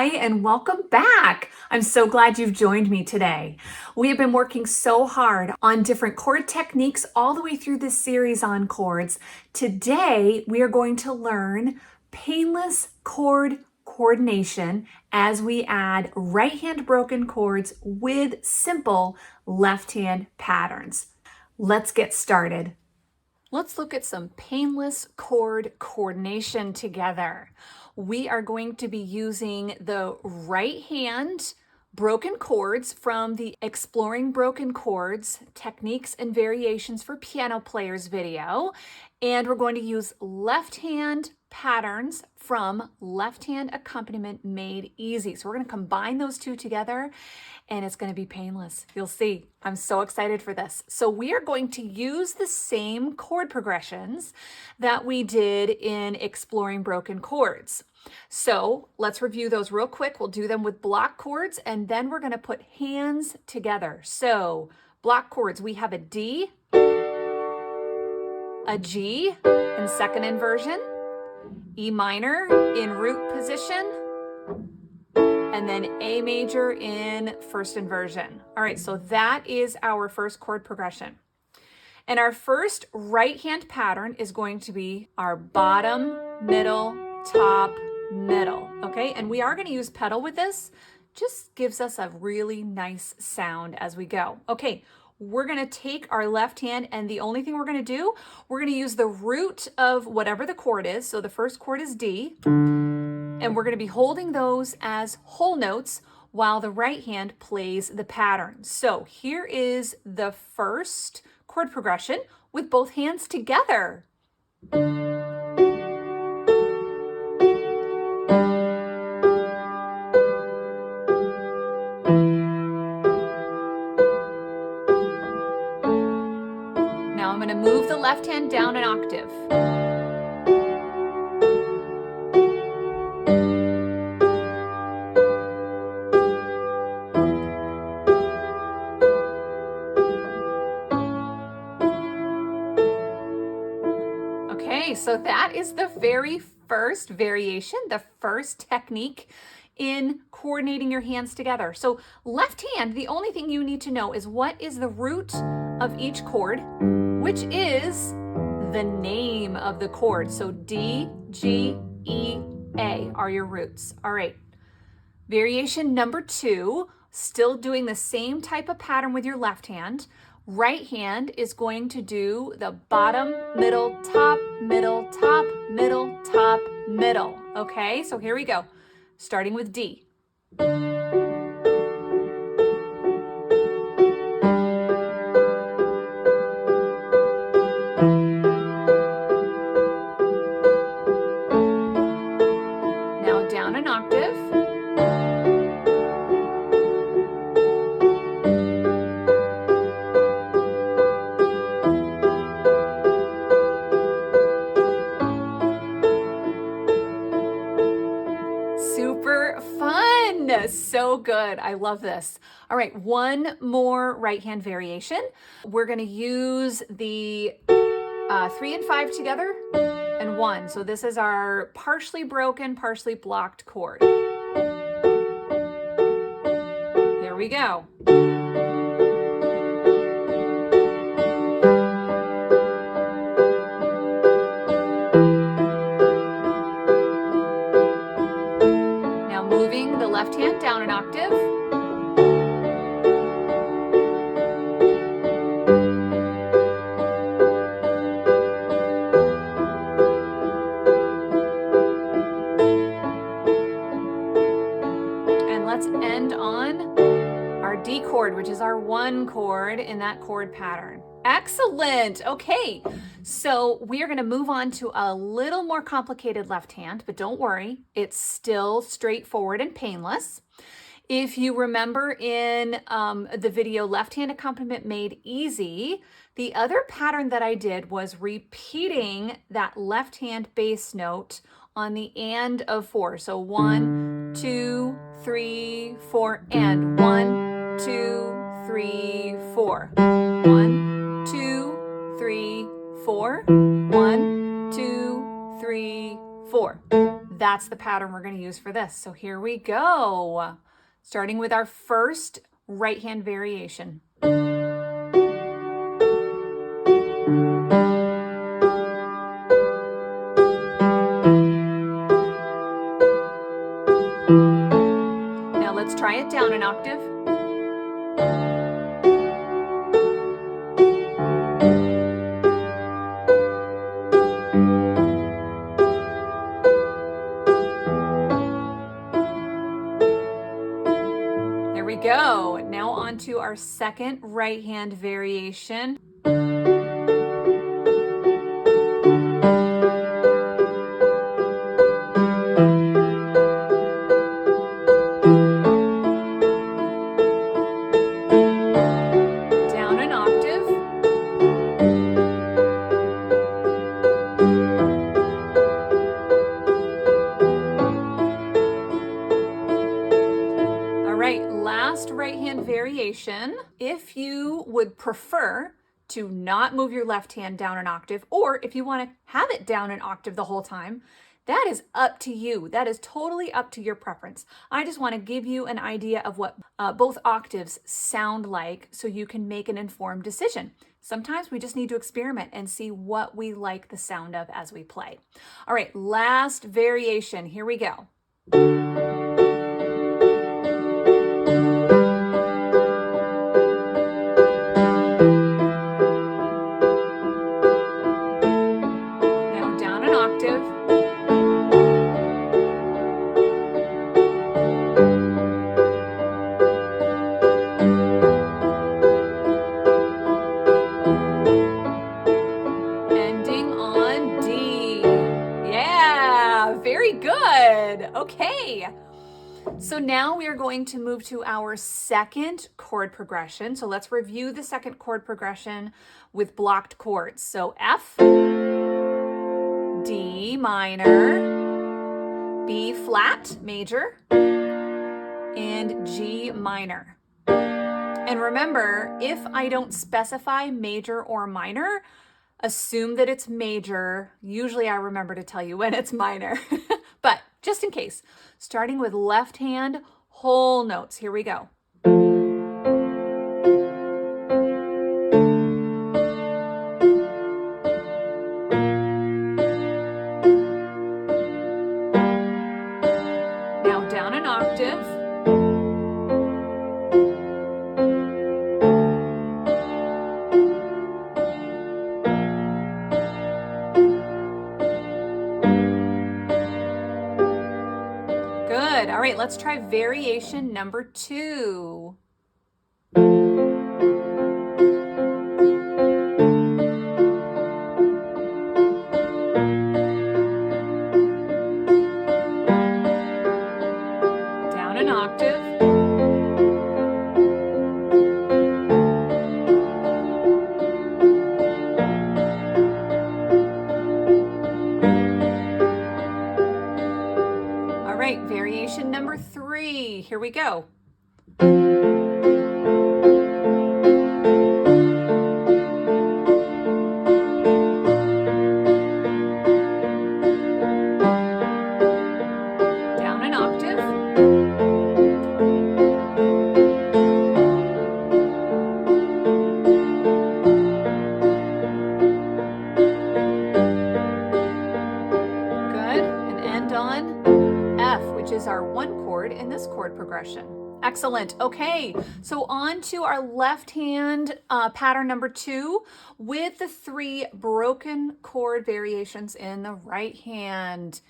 Hi, and welcome back. I'm so glad you've joined me today. We have been working so hard on different chord techniques all the way through this series on chords. Today, we are going to learn painless chord coordination as we add right hand broken chords with simple left hand patterns. Let's get started. Let's look at some painless chord coordination together. We are going to be using the right hand broken chords from the Exploring Broken Chords Techniques and Variations for Piano Players video. And we're going to use left hand patterns from Left Hand Accompaniment Made Easy. So we're going to combine those two together and it's going to be painless. You'll see. I'm so excited for this. So we are going to use the same chord progressions that we did in Exploring Broken Chords. So let's review those real quick. We'll do them with block chords and then we're going to put hands together. So block chords, we have a D, a G in second inversion, E minor in root position, and then A major in first inversion. All right, so that is our first chord progression. And our first right hand pattern is going to be our bottom, middle, top, middle, okay? And we are going to use pedal with this. Just gives us a really nice sound as we go. Okay, we're going to take our left hand and the only thing we're going to do, we're going to use the root of whatever the chord is. So the first chord is D, and we're going to be holding those as whole notes while the right hand plays the pattern. So here is the first chord progression with both hands together. Now I'm going to move the left hand down an octave. Okay, so that is the very first variation, the first technique in coordinating your hands together. So left hand, the only thing you need to know is what is the root of each chord, which is the name of the chord. So D, G, E, A are your roots. All right. Variation number 2, still doing the same type of pattern with your left hand. Right hand is going to do the bottom, middle, top, middle, top, middle, top, middle. Okay, so here we go. Starting with D. Now down an octave. Super fun. So good. I love this. All right, one more right hand variation. We're going to use the 3 and 5 together and 1. So this is our partially broken, partially blocked chord. There we go. Moving the left hand down an octave. And let's end on our D chord, which is our 1 chord in that chord pattern. Excellent. Okay, so we are going to move on to a little more complicated left hand, but don't worry, it's still straightforward and painless. If you remember in the video Left Hand Accompaniment Made Easy, the other pattern that I did was repeating that left hand bass note on the and of 4. So 1, 2, 3, 4, and 1, 2, 3, 4. 1, 2, 3, 4. 1, 2, 3, 4. That's the pattern we're going to use for this. So here we go. Starting with our first right hand variation. Now let's try it down an octave. There we go. Now on to our second right hand variation. Down an octave. All right, last right hand variation. If you would prefer to not move your left hand down an octave, or if you want to have it down an octave the whole time, that is up to you. That is totally up to your preference. I just want to give you an idea of what both octaves sound like so you can make an informed decision. Sometimes we just need to experiment and see what we like the sound of as we play. All right, last variation. Here we go. Now down an octave. Ending on D. Yeah, very good. Okay. So now we are going to move to our second chord progression. So let's review the second chord progression with blocked chords. So F, D minor, B flat major, and G minor. And remember, if I don't specify major or minor, assume that it's major. Usually I remember to tell you when it's minor, but just in case. Starting with left hand, whole notes. Here we go. Now down an octave. Good. All right, let's try variation number 2. Down an octave. All right, variation number 3. Here we go. Down an octave. Good, and end on F, which is our 1 chord in this chord progression. Excellent. Okay, so on to our left hand pattern number 2 with the 3 broken chord variations in the right hand.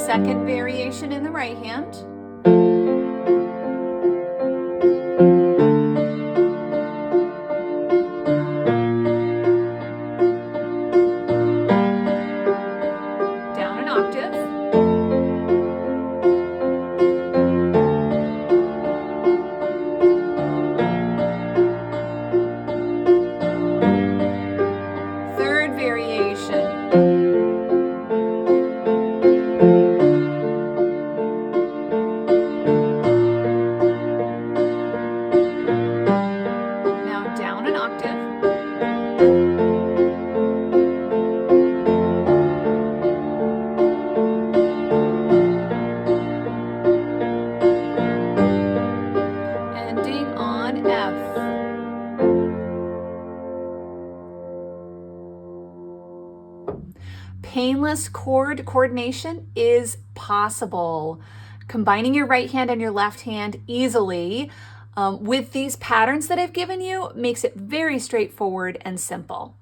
Second variation in the right hand. painless chord coordination is possible. Combining your right hand and your left hand easily with these patterns that I've given you makes it very straightforward and simple.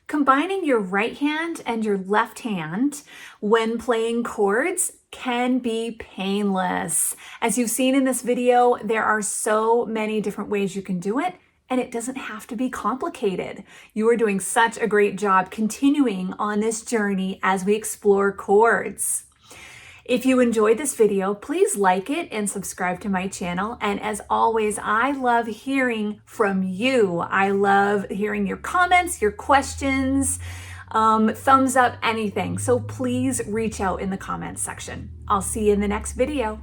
Combining your right hand and your left hand when playing chords can be painless. As you've seen in this video, there are so many different ways you can do it, and it doesn't have to be complicated. You are doing such a great job continuing on this journey as we explore chords. If you enjoyed this video, please like it and subscribe to my channel. And as always, I love hearing from you. I love hearing your comments, your questions, thumbs up, anything. So please reach out in the comments section. I'll see you in the next video.